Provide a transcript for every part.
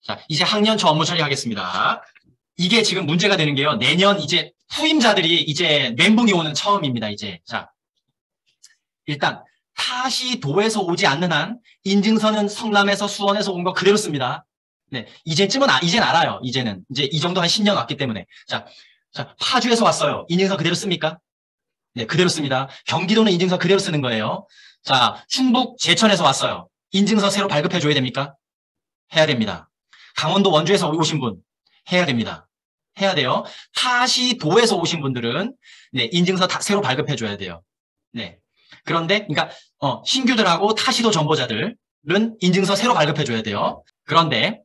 자, 이제 학년 초 업무 처리하겠습니다. 이게 지금 문제가 되는 게요. 내년 이제 후임자들이 이제 멘붕이 오는 처음입니다. 이제. 자, 일단 타시 도에서 오지 않는 한 인증서는 성남에서 수원에서 온 거 그대로 씁니다. 네, 이제쯤은 이젠 알아요. 이제는 이제 이 정도 한 10년 왔기 때문에. 자, 파주에서 왔어요. 인증서 그대로 씁니까? 네, 그대로 씁니다. 경기도는 인증서 그대로 쓰는 거예요. 자, 충북 제천에서 왔어요. 인증서 새로 발급해 줘야 됩니까? 해야 됩니다. 강원도 원주에서 오신 분 해야 됩니다. 해야 돼요. 타시도에서 오신 분들은 네, 인증서 다 새로 발급해 줘야 돼요. 네. 그런데 그러니까 신규들하고 타시도 전보자들은 인증서 새로 발급해 줘야 돼요. 그런데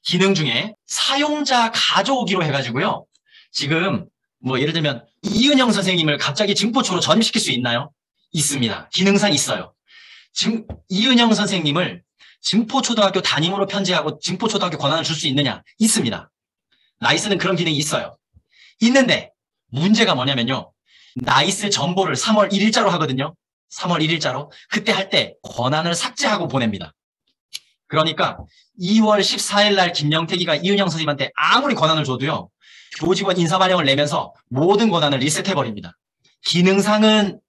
기능 중에 사용자 가져오기로 해가지고요. 지금 뭐 예를 들면 이은영 선생님을 갑자기 증포초로 전입시킬 수 있나요? 있습니다. 기능상 있어요. 지금 이은영 선생님을 증포초등학교 담임으로 편제하고 증포초등학교 권한을 줄 수 있느냐? 있습니다. 나이스는 그런 기능이 있어요. 있는데 문제가 뭐냐면요. 나이스 정보를 3월 1일자로 하거든요. 3월 1일자로. 그때 할 때 권한을 삭제하고 보냅니다. 그러니까 2월 14일 날 김영택이가 이은영 선생님한테 아무리 권한을 줘도요. 교직원 인사발령을 내면서 모든 권한을 리셋해버립니다. 기능상은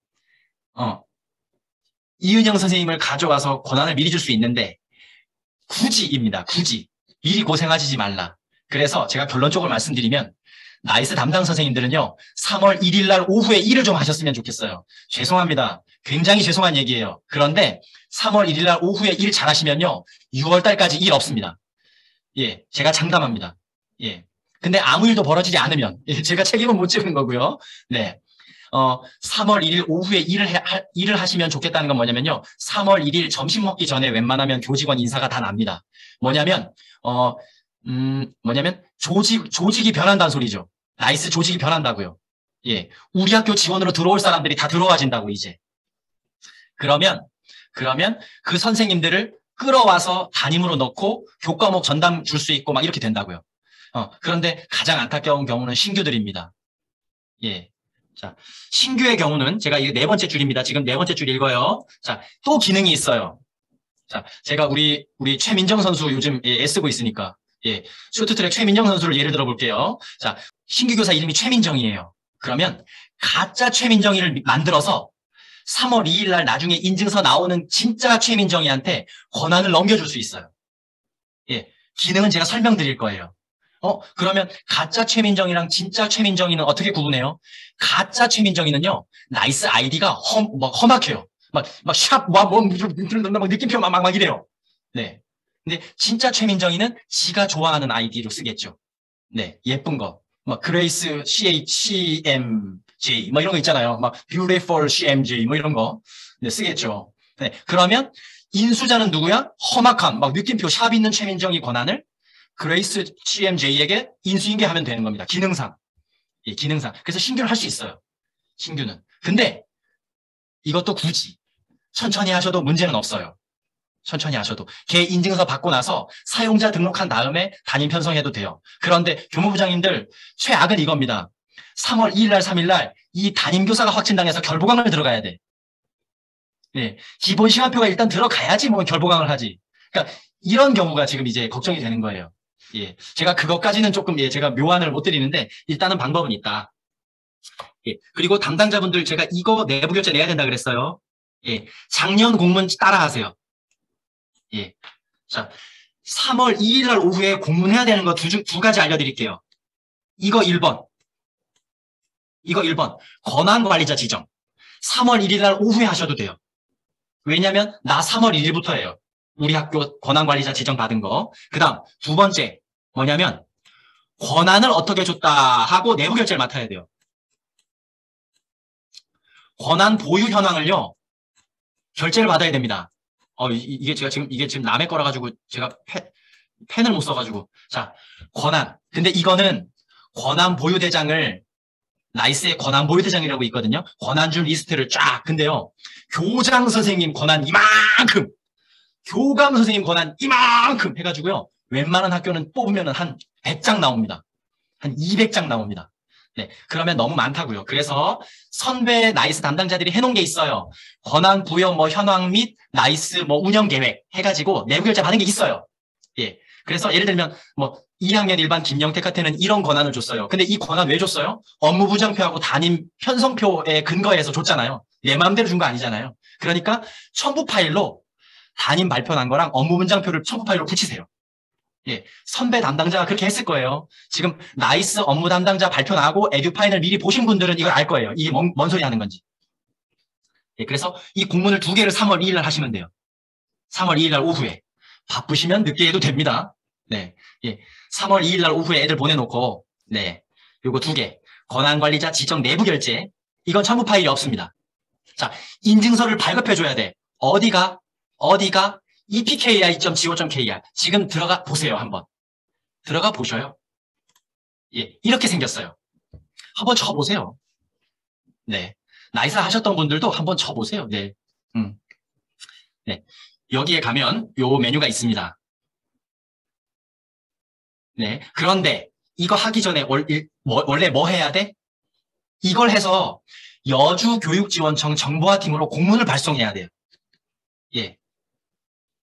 이은영 선생님을 가져와서 권한을 미리 줄 수 있는데 굳이입니다. 굳이. 미리 고생하지 말라. 그래서 제가 결론적으로 말씀드리면 나이스 담당 선생님들은요. 3월 1일 날 오후에 일을 좀 하셨으면 좋겠어요. 죄송합니다. 굉장히 죄송한 얘기예요. 그런데 3월 1일 날 오후에 일 잘하시면요. 6월 달까지 일 없습니다. 예, 제가 장담합니다. 예. 근데 아무 일도 벌어지지 않으면 제가 책임은 못 지는 거고요. 네. 3월 1일 오후에 일을 하시면 좋겠다는 건 뭐냐면요. 3월 1일 점심 먹기 전에 웬만하면 교직원 인사가 다 납니다. 뭐냐면 조직이 변한다는 소리죠. 나이스 조직이 변한다고요. 예. 우리 학교 지원으로 들어올 사람들이 다 들어와진다고 이제. 그러면 그 선생님들을 끌어와서 담임으로 넣고 교과목 전담 줄 수 있고 막 이렇게 된다고요. 그런데 가장 안타까운 경우는 신규들입니다. 예. 자, 신규의 경우는 제가 이게 네 번째 줄입니다. 지금 네 번째 줄 읽어요. 자, 또 기능이 있어요. 자, 제가 우리 최민정 선수 요즘 애쓰고 있으니까 쇼트트랙 최민정 선수를 예를 들어 볼게요. 자, 신규 교사 이름이 최민정이에요. 그러면 가짜 최민정이를 만들어서 3월 2일 날 나중에 인증서 나오는 진짜 최민정이한테 권한을 넘겨줄 수 있어요. 예, 기능은 제가 설명드릴 거예요. 그러면 가짜 최민정이랑 진짜 최민정이는 어떻게 구분해요? 가짜 최민정이는요, 나이스 아이디가 험악해요. 느낌표 막 이래요. 네. 근데 진짜 최민정이는 지가 좋아하는 아이디로 쓰겠죠. 네. 예쁜 거. 그레이스 CHCMJ, 이런 거 있잖아요. beautiful CMJ, 이런 거. 네, 쓰겠죠. 네. 그러면 인수자는 누구야? 험악한, 느낌표 샵 있는 최민정이 권한을 그레이스 CMJ에게 인수인계하면 되는 겁니다. 기능상. 예, 기능상. 그래서 신규를 할 수 있어요. 신규는. 근데 이것도 굳이 천천히 하셔도 문제는 없어요. 천천히 하셔도. 걔 인증서 받고 나서 사용자 등록한 다음에 담임 편성해도 돼요. 그런데 교무부장님들 최악은 이겁니다. 3월 2일 날 3일 날 이 담임교사가 확진당해서 결보강을 들어가야 돼. 네, 기본 시간표가 일단 들어가야지 결보강을 하지. 그러니까 이런 경우가 지금 이제 걱정이 되는 거예요. 예, 제가 그것까지는 조금 제가 묘안을 못 드리는데 일단은 방법은 있다. 예, 그리고 담당자분들 제가 이거 내부 결제 내야 된다 그랬어요. 예, 작년 공문 따라하세요. 예, 자, 3월 2일 날 오후에 공문해야 되는 거 두 가지 알려드릴게요. 이거 1번. 권한관리자 지정. 3월 1일 날 오후에 하셔도 돼요. 왜냐면 나 3월 1일부터예요. 우리 학교 권한관리자 지정 받은 거. 그 다음 두 번째 뭐냐면 권한을 어떻게 줬다 하고 내부 결제를 맡아야 돼요. 권한 보유 현황을요. 결제를 받아야 됩니다. 이게 지금 남의 거라 가지고 제가 펜을 못 써가지고. 자, 권한. 근데 이거는 권한 보유 대장을 나이스의 권한 보유 대장이라고 있거든요. 권한줄 리스트를 쫙. 근데요. 교장 선생님 권한 이만큼. 교감 선생님 권한 이만큼 해가지고요. 웬만한 학교는 뽑으면 한 100장 나옵니다. 한 200장 나옵니다. 네, 그러면 너무 많다고요. 그래서 선배 나이스 담당자들이 해놓은 게 있어요. 권한 부여 현황 및 나이스 운영 계획 해가지고 내부 결제 받은 게 있어요. 예, 그래서 예를 들면 뭐 2학년 일반 김영택한테는 이런 권한을 줬어요. 근데 이 권한 왜 줬어요? 업무 부장표하고 담임 편성표에 근거해서 줬잖아요. 내 마음대로 준 거 아니잖아요. 그러니까 첨부 파일로 담임 발표한 거랑 업무 분장표를 첨부 파일로 붙이세요. 예, 선배 담당자가 그렇게 했을 거예요. 지금 나이스 업무 담당자 발표 나고 에듀 파일을 미리 보신 분들은 이걸 알 거예요. 이게 뭔 소리 하는 건지. 예, 그래서 이 공문을 2개를 3월 2일 날 하시면 돼요. 3월 2일 날 오후에. 바쁘시면 늦게 해도 됩니다. 네. 예. 3월 2일 날 오후에 애들 보내놓고, 네. 요거 2개. 권한관리자 지정 내부 결제. 이건 첨부 파일이 없습니다. 자, 인증서를 발급해줘야 돼. 어디가? epki.go.kr. 지금 들어가 보세요, 한번. 들어가 보셔요. 예. 이렇게 생겼어요. 한번 쳐보세요. 네. 나이스 하셨던 분들도 한번 쳐보세요. 네. 네. 여기에 가면 요 메뉴가 있습니다. 네. 그런데 이거 하기 전에 원래 뭐 해야 돼? 이걸 해서 여주교육지원청 정보화팀으로 공문을 발송해야 돼요. 예.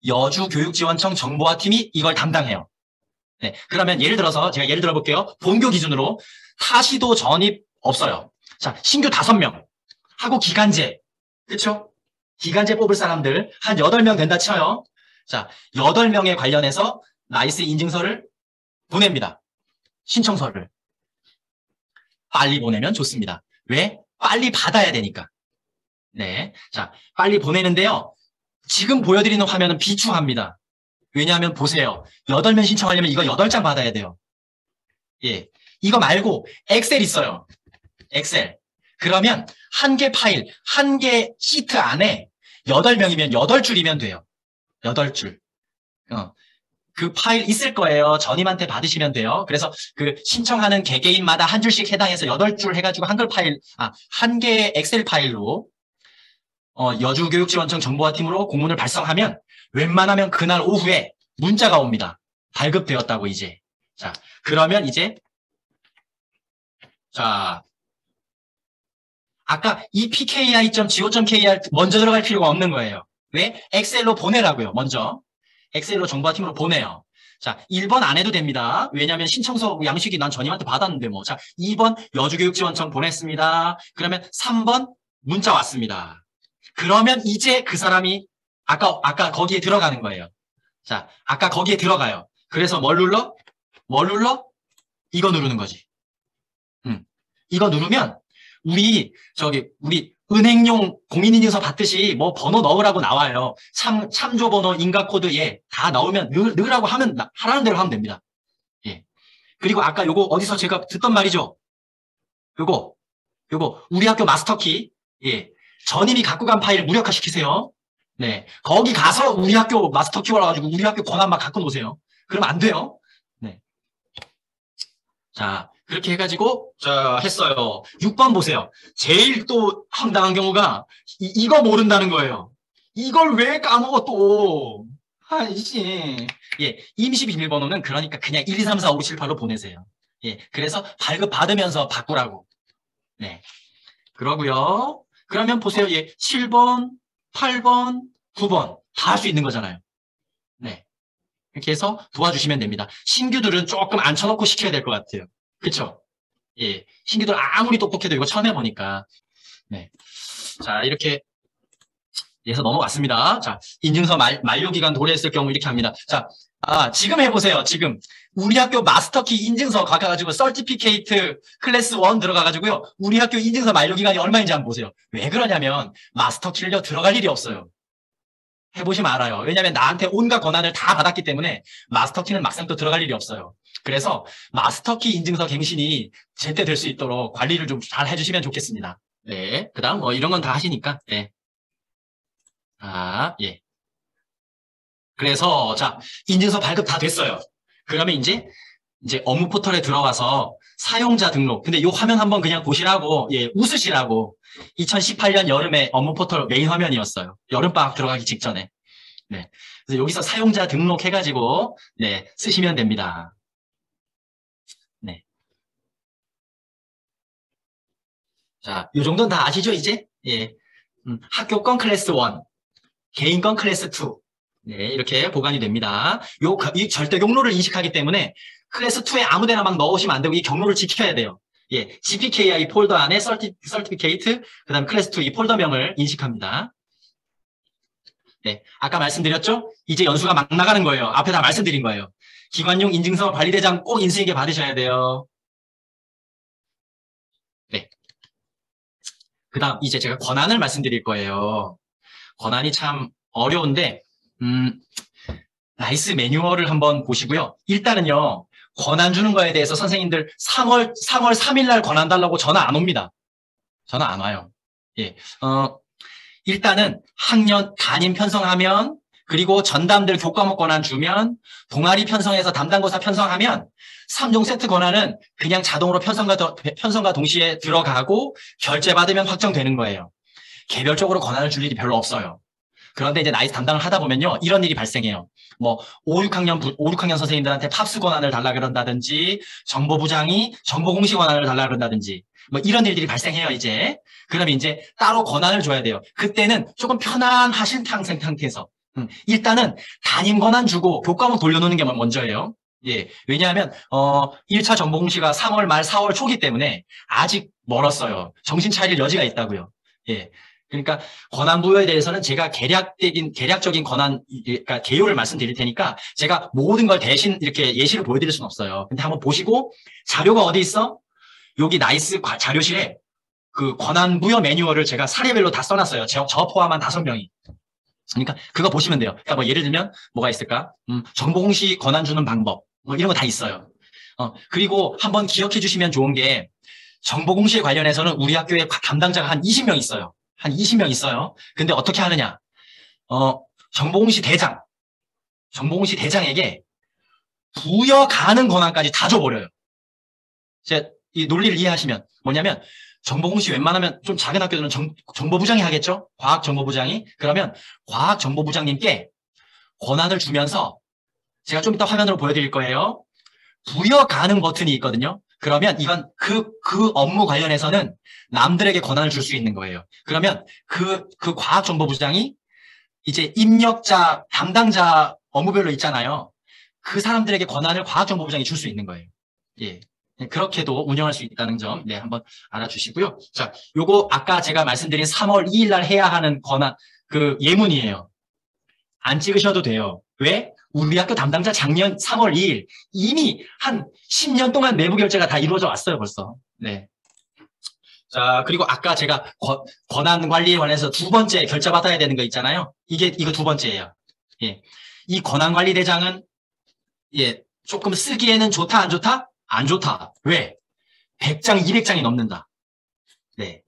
여주교육지원청 정보화팀이 이걸 담당해요. 네. 그러면 예를 들어서 제가 예를 들어 볼게요. 본교 기준으로 타시도 전입 없어요. 자, 신규 5명 하고 기간제. 그쵸? 기간제 뽑을 사람들 한 8명 된다 쳐요. 자, 8명에 관련해서 나이스 인증서를 보냅니다. 신청서를. 빨리 보내면 좋습니다. 왜? 빨리 받아야 되니까. 네. 자, 빨리 보내는데요. 지금 보여드리는 화면은 비추합니다. 왜냐하면 보세요. 8명 신청하려면 이거 8장 받아야 돼요. 예. 이거 말고 엑셀 있어요. 엑셀. 그러면 한 개 파일, 한 개 시트 안에 8명이면 8줄이면 돼요. 8줄. 그 파일 있을 거예요. 전임한테 받으시면 돼요. 그래서 그 신청하는 개개인마다 한 줄씩 해당해서 8줄 해가지고 한글 파일, 한 개의 엑셀 파일로 여주교육지원청 정보화팀으로 공문을 발송하면 웬만하면 그날 오후에 문자가 옵니다. 발급되었다고 이제. 자, 그러면 이제 자, 아까 epki.go.kr 먼저 들어갈 필요가 없는 거예요. 왜? 엑셀로 보내라고요. 먼저. 엑셀로 정보화팀으로 보내요. 자, 1번 안 해도 됩니다. 왜냐하면 신청서 양식이 난 전임한테 받았는데 뭐. 자, 2번 여주교육지원청 보냈습니다. 그러면 3번 문자 왔습니다. 그러면 이제 그 사람이 아까 거기에 들어가는 거예요. 자, 아까 거기에 들어가요. 그래서 뭘 눌러? 이거 누르는 거지. 이거 누르면 우리 은행용 공인인증서 받듯이 뭐 번호 넣으라고 나와요. 참조번호, 인가코드, 예, 다 넣으면 넣으라고 하면 하라는 대로 하면 됩니다. 예. 그리고 아까 요거 어디서 제가 듣던 말이죠. 요거 우리 학교 마스터키, 예, 전임이 갖고 간 파일 무력화 시키세요. 네, 거기 가서 우리 학교 마스터키 올라가지고 우리 학교 권한 막 갖고 노세요. 그러면 안 돼요. 네. 자, 그렇게 해가지고 자 했어요. 6번 보세요. 제일 또 황당한 경우가 이거 모른다는 거예요. 이걸 왜 까먹어 또. 아니지. 예, 임시 비밀번호는 그러니까 그냥 1, 2, 3, 4, 5, 7, 8로 보내세요. 예, 그래서 발급 받으면서 바꾸라고. 네, 그러고요. 그러면 보세요. 예, 7번, 8번, 9번 다 할 수 있는 거잖아요. 네, 이렇게 해서 도와주시면 됩니다. 신규들은 조금 앉혀놓고 시켜야 될 것 같아요. 그쵸? 예. 신규들 아무리 똑똑해도 이거 처음 해보니까. 네. 자, 이렇게 해서 넘어갔습니다. 자, 인증서 만료기간 도래했을 경우 이렇게 합니다. 자, 지금 해보세요. 지금. 우리 학교 마스터키 인증서 가가지고 서티피케이트 클래스 1 들어가가지고요. 우리 학교 인증서 만료기간이 얼마인지 한번 보세요. 왜 그러냐면 마스터키를 들어갈 일이 없어요. 해보시면 알아요. 왜냐하면 나한테 온갖 권한을 다 받았기 때문에 마스터키는 막상 또 들어갈 일이 없어요. 그래서 마스터키 인증서 갱신이 제때 될 수 있도록 관리를 좀 잘 해주시면 좋겠습니다. 네. 그 다음 뭐 이런 건 다 하시니까. 네. 예. 그래서 자, 인증서 발급 다 됐어요. 그러면 이제 업무 포털에 들어와서 사용자 등록. 근데 이 화면 한번 그냥 보시라고, 예, 웃으시라고. 2018년 여름에 업무 포털 메인 화면이었어요. 여름방학 들어가기 직전에. 네. 그래서 여기서 사용자 등록해가지고, 네, 쓰시면 됩니다. 네. 자, 요 정도는 다 아시죠, 이제? 예. 학교 건 클래스 1, 개인 건 클래스 2. 네, 이렇게 보관이 됩니다. 이 절대 경로를 인식하기 때문에 클래스 2에 아무 데나 막 넣으시면 안 되고 이 경로를 지켜야 돼요. 예, GPKI 폴더 안에 certificate, 그 다음 클래스 2 이 폴더명을 인식합니다. 네, 아까 말씀드렸죠? 이제 연수가 막 나가는 거예요. 앞에 다 말씀드린 거예요. 기관용 인증서 관리대장 꼭 인수인계 받으셔야 돼요. 네. 그 다음 이제 제가 권한을 말씀드릴 거예요. 권한이 참 어려운데 나이스 매뉴얼을 한번 보시고요. 일단은요. 권한 주는 거에 대해서 선생님들 3월 3일 날 권한 달라고 전화 안 옵니다. 전화 안 와요. 예. 일단은 학년 담임 편성하면 그리고 전담들 교과목 권한 주면 동아리 편성해서 담당고사 편성하면 3종 세트 권한은 그냥 자동으로 편성과 동시에 들어가고 결제받으면 확정되는 거예요. 개별적으로 권한을 줄 일이 별로 없어요. 그런데 이제 나이스 담당을 하다 보면요. 이런 일이 발생해요. 뭐 5, 6학년 선생님들한테 팝스 권한을 달라 그런다든지 정보부장이 정보공시 권한을 달라 그런다든지 뭐 이런 일들이 발생해요, 이제. 그러면 이제 따로 권한을 줘야 돼요. 그때는 조금 편안하신 상태에서 일단은 담임 권한 주고 교과목 돌려놓는 게 먼저예요. 예. 왜냐하면 1차 정보공시가 3월 말 4월 초기 때문에 아직 멀었어요. 정신 차릴 여지가 있다고요. 예. 그러니까 권한 부여에 대해서는 제가 계략적인 권한, 그러니까 개요를 말씀드릴 테니까 제가 모든 걸 대신 이렇게 예시를 보여드릴 수는 없어요. 근데 한번 보시고 자료가 어디 있어? 여기 나이스 자료실에 그 권한 부여 매뉴얼을 제가 사례별로 다 써놨어요. 저 포함한 5명이. 그러니까 그거 보시면 돼요. 그러니까 뭐 예를 들면 뭐가 있을까? 정보공시 권한 주는 방법 뭐 이런 거 다 있어요. 그리고 한번 기억해 주시면 좋은 게 정보공시에 관련해서는 우리 학교에 담당자가 한 20명 있어요. 한 20명 있어요. 근데 어떻게 하느냐? 정보공시 대장에게 부여 가능 권한까지 다 줘버려요. 제 이 논리를 이해하시면 뭐냐면 정보공시 웬만하면 좀 작은 학교들은 정보부장이 하겠죠? 과학정보부장이. 그러면 과학정보부장님께 권한을 주면서 제가 좀 이따 화면으로 보여드릴 거예요. 부여 가능 버튼이 있거든요. 그러면 이건 그 업무 관련해서는 남들에게 권한을 줄 수 있는 거예요. 그러면 그 과학정보부장이 이제 입력자, 담당자 업무별로 있잖아요. 그 사람들에게 권한을 과학정보부장이 줄 수 있는 거예요. 예. 그렇게도 운영할 수 있다는 점, 네, 한번 알아주시고요. 자, 요거 아까 제가 말씀드린 3월 2일 날 해야 하는 권한, 그 예문이에요. 안 찍으셔도 돼요. 왜? 우리 학교 담당자 작년 3월 2일 이미 한 10년 동안 내부 결제가 다 이루어져 왔어요, 벌써. 네. 자, 그리고 아까 제가 권한 관리에 관해서 2번째 결제 받아야 되는 거 있잖아요. 이거 2번째예요. 예. 이 권한 관리 대장은 예, 조금 쓰기에는 좋다, 안 좋다? 안 좋다. 왜? 100장, 200장이 넘는다. 네.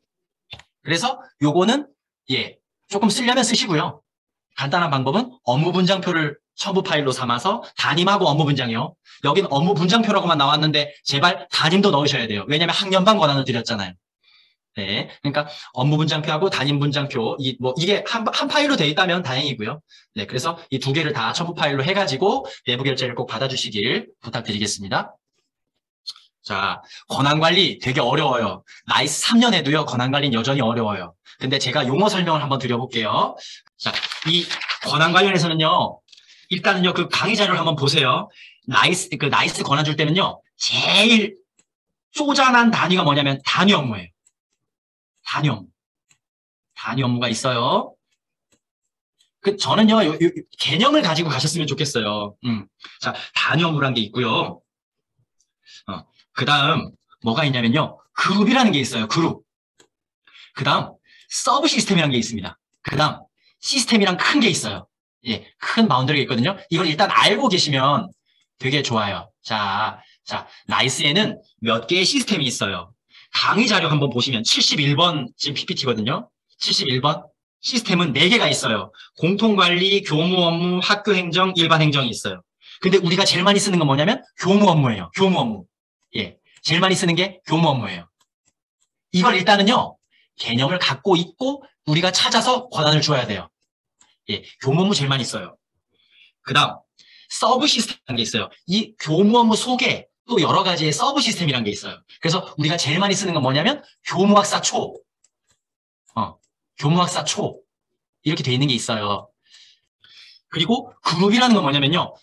그래서 요거는 예, 조금 쓰려면 쓰시고요. 간단한 방법은 업무 분장표를 첨부 파일로 삼아서 담임하고 업무 분장이요. 여기는 업무 분장표라고만 나왔는데 제발 담임도 넣으셔야 돼요. 왜냐하면 학년반 권한을 드렸잖아요. 네, 그러니까 업무 분장표하고 담임 분장표 이게 한 파일로 되어 있다면 다행이고요. 네, 그래서 이 2개를 다 첨부 파일로 해가지고 내부 결제를 꼭 받아주시길 부탁드리겠습니다. 자, 권한관리 되게 어려워요. 나이스 3년 해도요, 권한관리는 여전히 어려워요. 근데 제가 용어 설명을 한번 드려볼게요. 자, 이 권한 관련해서는요, 일단은요, 그 강의 자료를 한번 보세요. 나이스 권한 줄 때는요, 제일 쪼잔한 단위가 뭐냐면 단위 업무예요. 단위 업무가 있어요. 저는요, 개념을 가지고 가셨으면 좋겠어요. 자, 단위 업무란 게 있고요. 그 다음 뭐가 있냐면요. 그룹이라는 게 있어요. 그룹. 그 다음 서브 시스템이라는 게 있습니다. 그 다음 시스템이랑 큰 게 있어요. 예, 큰 바운더리가 있거든요. 이걸 일단 알고 계시면 되게 좋아요. 자, 나이스에는 몇 개의 시스템이 있어요. 강의 자료 한번 보시면 71번 지금 PPT거든요. 71번. 시스템은 4개가 있어요. 공통관리, 교무 업무, 학교 행정, 일반 행정이 있어요. 근데 우리가 제일 많이 쓰는 건 뭐냐면 교무 업무예요. 교무 업무. 예, 제일 많이 쓰는 게 교무 업무예요. 이걸 일단은요, 개념을 갖고 있고 우리가 찾아서 권한을 줘야 돼요. 예, 교무 업무 제일 많이 써요. 그 다음 서브 시스템이라는 게 있어요. 이 교무 업무 속에 또 여러 가지의 서브 시스템이라는 게 있어요. 그래서 우리가 제일 많이 쓰는 건 뭐냐면 교무학사 초, 교무학사 초 이렇게 돼 있는 게 있어요. 그리고 그룹이라는 건 뭐냐면요.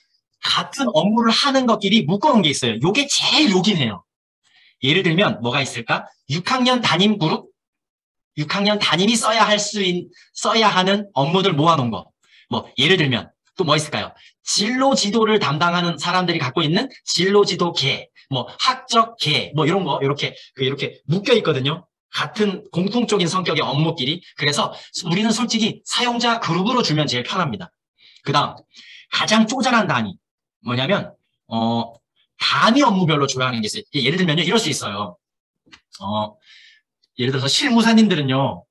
같은 업무를 하는 것끼리 묶어놓은 게 있어요. 요게 제일 요긴해요. 예를 들면 뭐가 있을까? 6학년 담임 그룹, 6학년 담임이 써야 하는 업무들 모아놓은 거. 뭐 예를 들면 또 뭐 있을까요? 진로 지도를 담당하는 사람들이 갖고 있는 진로 지도 계, 뭐 학적 계, 뭐 이런 거 이렇게 묶여 있거든요. 같은 공통적인 성격의 업무끼리. 그래서 우리는 솔직히 사용자 그룹으로 주면 제일 편합니다. 그다음 가장 쪼잔한 단위 뭐냐면 단위 업무별로 줘야 하는 게 있어요. 예를 들면요, 이럴 수 있어요. 예를 들어서 실무사님들은요,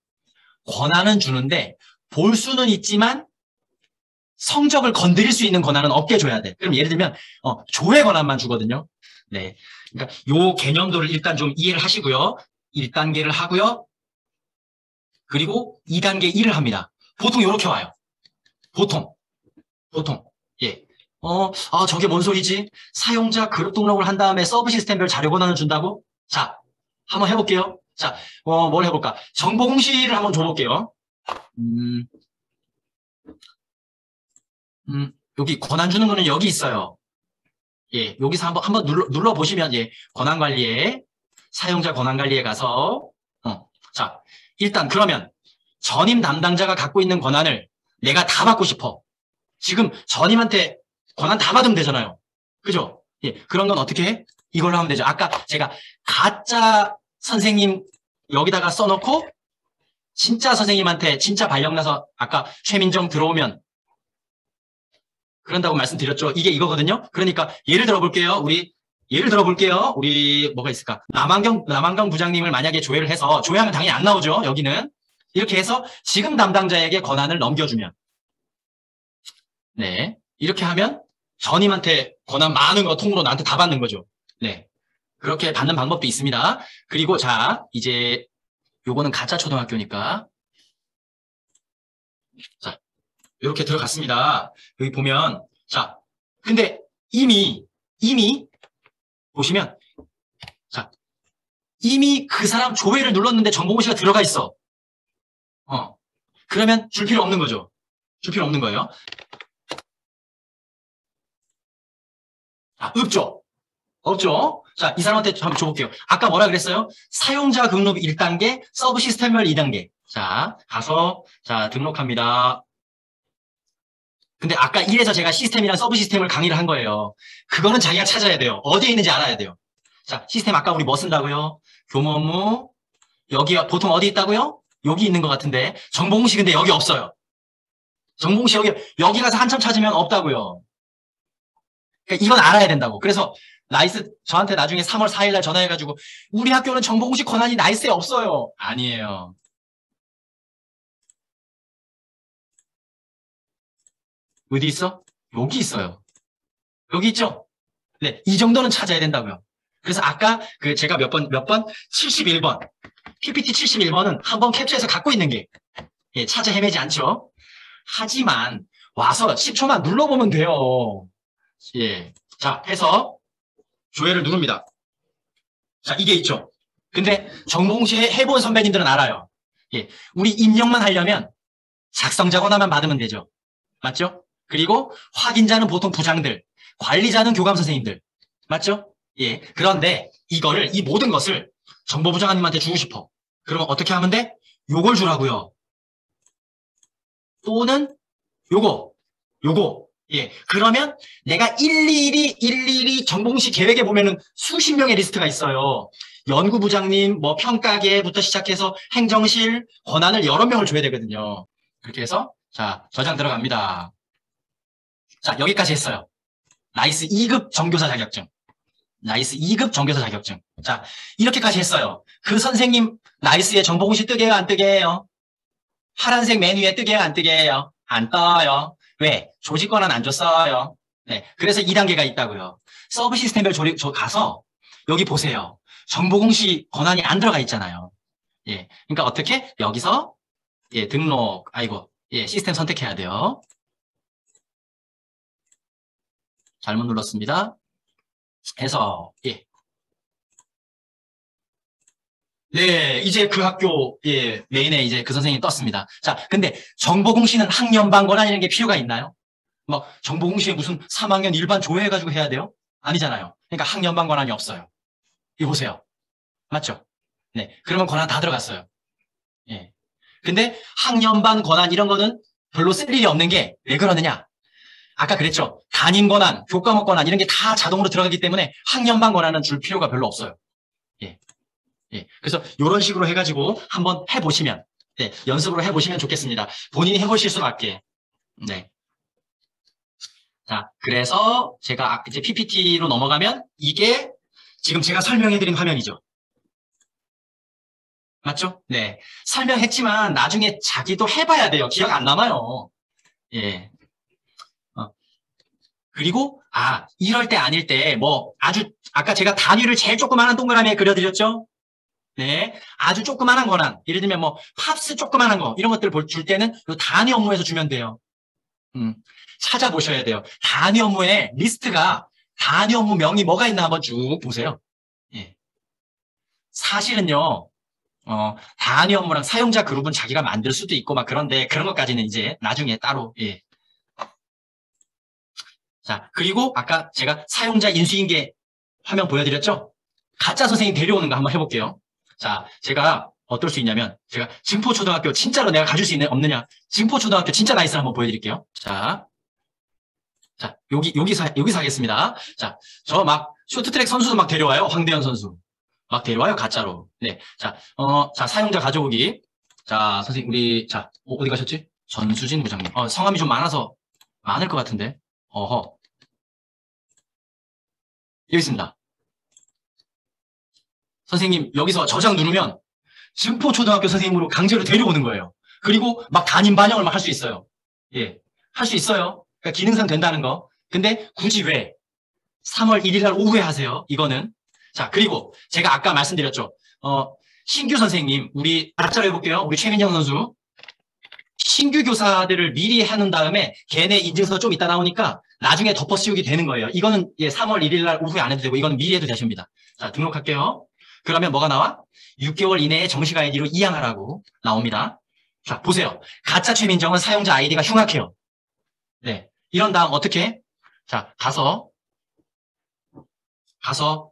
권한은 주는데 볼 수는 있지만 성적을 건드릴 수 있는 권한은 없게 줘야 돼. 그럼 예를 들면 조회 권한만 주거든요. 네, 그러니까 요 개념도를 일단 좀 이해를 하시고요. 1단계를 하고요. 그리고 2단계 일을 합니다. 보통 이렇게 와요. 보통. 예. 저게 뭔 소리지? 사용자 그룹 등록을 한 다음에 서브 시스템별 자료 권한을 준다고? 자, 한번 해볼게요. 자, 뭘 해볼까? 정보 공시를 한번 줘볼게요. 여기 권한 주는 거는 여기 있어요. 예, 여기서 한번 눌러보시면, 예, 권한 관리에, 사용자 권한 관리에 가서, 자, 일단 그러면 전임 담당자가 갖고 있는 권한을 내가 다 받고 싶어. 지금 전임한테 권한 다 받으면 되잖아요. 그죠? 예, 그런 건 어떻게 해? 이걸로 하면 되죠. 아까 제가 가짜 선생님 여기다가 써놓고 진짜 선생님한테 진짜 발령 나서 아까 최민정 들어오면 그런다고 말씀드렸죠. 이게 이거거든요. 그러니까 예를 들어볼게요. 우리 뭐가 있을까? 남한경 부장님을 만약에 조회를 해서 조회하면 당연히 안 나오죠. 여기는 이렇게 해서 지금 담당자에게 권한을 넘겨주면 네, 이렇게 하면 전임한테 권한 많은 거 통으로 나한테 다 받는 거죠. 네, 그렇게 받는 방법도 있습니다. 그리고 자, 이제 요거는 가짜 초등학교니까 자, 이렇게 들어갔습니다. 여기 보면 자, 근데 이미 보시면 자, 이미 그 사람 조회를 눌렀는데 정보고시가 들어가 있어. 그러면 줄 필요 없는 거죠. 줄 필요 없는 거예요. 없죠? 자, 이 사람한테 한번 줘볼게요. 아까 뭐라 그랬어요? 사용자 등록 1단계, 서브 시스템별 2단계. 자, 가서, 자, 등록합니다. 근데 아까 1에서 제가 시스템이랑 서브 시스템을 강의를 한 거예요. 그거는 자기가 찾아야 돼요. 어디에 있는지 알아야 돼요. 자, 시스템 아까 우리 뭐 쓴다고요? 교무 업무. 여기 보통 어디 있다고요? 여기 있는 것 같은데. 정보공시 근데 여기 없어요. 정보공시 여기 가서 한참 찾으면 없다고요. 그러니까 이건 알아야 된다고. 그래서 나이스 저한테 나중에 3월 4일 날 전화해가지고 우리 학교는 정보공시 권한이 나이스에 없어요. 아니에요. 어디 있어? 여기 있어요. 여기 있죠? 네, 이 정도는 찾아야 된다고요. 그래서 아까 그 제가 몇 번? 71번. PPT 71번은 한번 캡처해서 갖고 있는 게 예, 찾아 헤매지 않죠? 하지만 와서 10초만 눌러보면 돼요. 예. 자, 해서 조회를 누릅니다. 자, 이게 있죠. 근데 정보공시 해본 선배님들은 알아요. 예. 우리 입력만 하려면 작성자 권한만 받으면 되죠. 맞죠? 그리고 확인자는 보통 부장들, 관리자는 교감 선생님들. 맞죠? 예. 그런데 이 모든 것을 정보부장님한테 주고 싶어. 그러면 어떻게 하면 돼? 요걸 주라고요. 또는 요거. 예. 그러면 내가 일일이 정보공시 계획에 보면은 수십 명의 리스트가 있어요. 연구부장님, 뭐 평가계부터 시작해서 행정실, 권한을 여러 명을 줘야 되거든요. 그렇게 해서 자, 저장 들어갑니다. 자, 여기까지 했어요. 나이스 2급 정교사 자격증. 나이스 2급 정교사 자격증. 자, 이렇게까지 했어요. 그 선생님 나이스에 정보공시 뜨게요, 안 뜨게요? 파란색 메뉴에 뜨게요, 안 뜨게요? 안 떠요. 왜? 조직 권한 안 줬어요. 네, 그래서 2단계가 있다고요. 서브 시스템별 가서 여기 보세요. 정보공시 권한이 안 들어가 있잖아요. 예, 그러니까 어떻게? 여기서 예, 등록, 예, 시스템 선택해야 돼요. 잘못 눌렀습니다. 해서 예. 네, 이제 그 학교 예, 메인에 이제 그 선생님이 떴습니다. 자, 근데 정보공시는 학년반 권한이라는 게 필요가 있나요? 막 정보공시에 무슨 3학년 일반 조회해가지고 해야 돼요? 아니잖아요. 그러니까 학년반 권한이 없어요. 이거 보세요. 맞죠? 네. 그러면 권한 다 들어갔어요. 예. 근데 학년반 권한 이런 거는 별로 쓸 일이 없는 게 왜 그러느냐? 아까 그랬죠. 담임 권한, 교과목 권한 이런 게 다 자동으로 들어가기 때문에 학년반 권한은 줄 필요가 별로 없어요. 예. 예. 그래서 이런 식으로 해가지고 한번 해보시면, 네, 연습으로 해보시면 좋겠습니다. 본인이 해보실 수밖에. 네. 자, 그래서 제가 이제 PPT로 넘어가면 이게 지금 제가 설명해드린 화면이죠. 맞죠? 네. 설명했지만 나중에 자기도 해봐야 돼요. 기억 안 남아요. 예. 그리고, 이럴 때 아닐 때, 아까 제가 단위를 제일 조그마한 동그라미에 그려드렸죠? 네. 아주 조그마한 권한. 예를 들면 팝스 조그마한 거, 이런 것들을 줄 때는 요 단위 업무에서 주면 돼요. 찾아보셔야 돼요. 단위 업무에 리스트가, 단위 업무명이 뭐가 있나 한번 쭉 보세요. 예. 사실은요, 단위 업무랑 사용자 그룹은 자기가 만들 수도 있고 그런데 그런 것까지는 이제 나중에 따로, 예. 자, 그리고 아까 제가 사용자 인수인계 화면 보여드렸죠? 가짜 선생님 데려오는 거 한번 해볼게요. 자, 제가 어떨 수 있냐면 제가 증포초등학교 진짜로 내가 가질 수 없느냐? 증포초등학교 진짜 나이스를 한번 보여드릴게요. 자, 여기서 하겠습니다. 자, 저 쇼트트랙 선수도 데려와요. 황대현 선수. 데려와요. 가짜로. 네. 자, 사용자 가져오기. 자, 선생님, 어디 가셨지? 전수진 부장님. 성함이 좀 많을 것 같은데. 어허. 여기 있습니다. 선생님, 여기서 저장 누르면 증포초등학교 선생님으로 강제로 데려오는 거예요. 그리고 담임 반영을 할 수 있어요. 예. 할 수 있어요. 그러니까 기능상 된다는 거. 근데 굳이 왜? 3월 1일 날 오후에 하세요. 이거는. 자, 그리고 제가 아까 말씀드렸죠. 신규 선생님, 우리 가짜로 해볼게요. 우리 최민정 선수. 신규 교사들을 미리 하는 다음에 걔네 인증서 좀 이따 나오니까 나중에 덮어 씌우기 되는 거예요. 이거는 3월 1일 날 오후에 안 해도 되고 이거는 미리 해도 되십니다. 자, 등록할게요. 그러면 뭐가 나와? 6개월 이내에 정식 아이디로 이양하라고 나옵니다. 자, 보세요. 가짜 최민정은 사용자 아이디가 흉악해요. 네. 이런 다음 어떻게? 자, 가서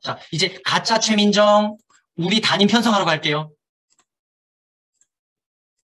자, 이제 가짜 최민정 우리 담임 편성하러 갈게요.